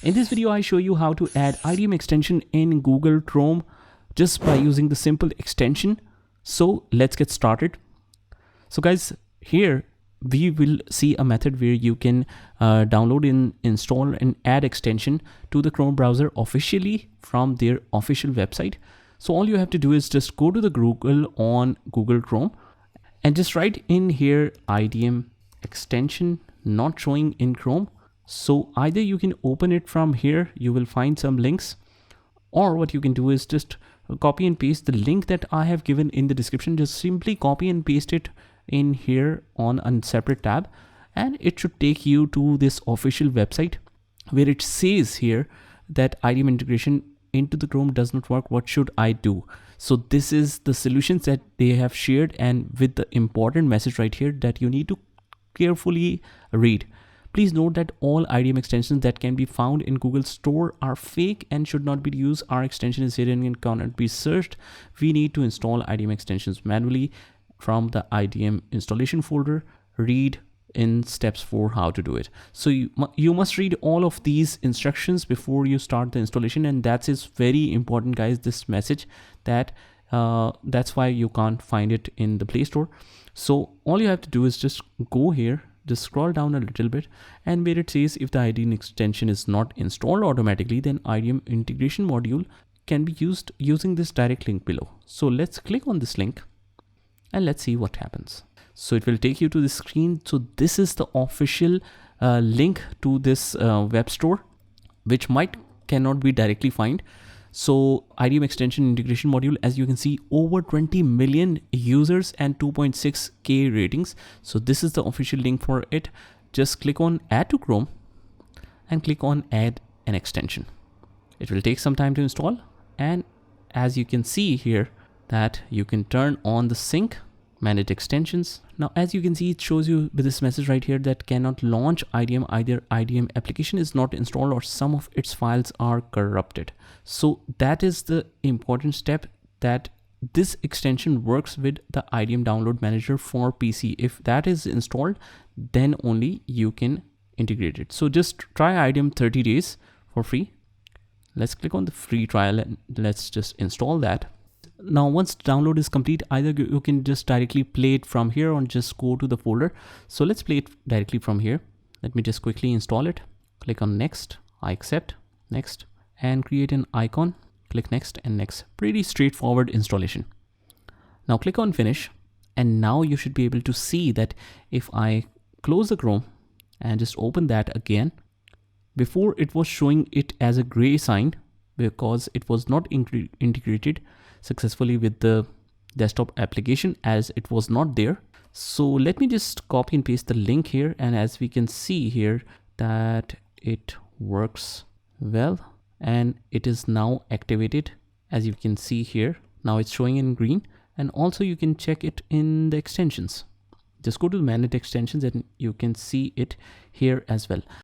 In this video, I show you how to add IDM extension in Google Chrome just by using the simple extension. So let's get started. So guys, here we will see a method where you can download, install and add extension to the Chrome browser officially from their official website. So all you have to do is just go to the Google on Google Chrome and just write in here IDM extension not showing in Chrome. So either you can open it from here, you will find some links, or what you can do is just copy and paste the link that I have given in the description. Just simply copy and paste it in here on a separate tab, and it should take you to this official website where it says here that IDM integration into the Chrome does not work. What should I do? So this is the solutions that they have shared, and with the important message right here that you need to carefully read. Please note that all IDM extensions that can be found in Google Store are fake and should not be used. Our extension is hidden and cannot be searched. We need to install IDM extensions manually from the IDM installation folder. Read in steps for how to do it. So you must read all of these instructions before you start the installation, and that is very important, guys, this message, that that's why you can't find it in the Play Store. So all you have to do is just go here, just scroll down a little bit, and where it says if the IDM extension is not installed automatically, then IDM integration module can be used using this direct link below. So let's click on this link and let's see what happens. So it will take you to the screen. So this is the official link to this web store, which cannot be directly find. So IDM extension integration module, as you can see, over 20 million users and 2.6K ratings. So this is the official link for it. Just click on add to Chrome and click on add an extension. It will take some time to install, and as you can see here that you can turn on the sync, manage extensions. Now, as you can see, it shows you with this message right here that cannot launch IDM, either IDM application is not installed or some of its files are corrupted. So that is the important step, that this extension works with the IDM download manager for PC. If that is installed, then only you can integrate it. So just try IDM 30 days for free. Let's click on the free trial and let's just install that. Now, once the download is complete, either you can just directly play it from here or just go to the folder. So let's play it directly from here. Let me just quickly install it. Click on next, I accept, next, and create an icon. Click next and next. Pretty straightforward installation. Now click on finish, and now you should be able to see that if I close the Chrome and just open that again, before it was showing it as a gray sign because it was not integrated successfully with the desktop application, as it was not there. So let me just copy and paste the link here, and as we can see here that it works well and it is now activated. As you can see here, now it's showing in green, and also you can check it in the extensions. Just go to the manage extensions and you can see it here as well.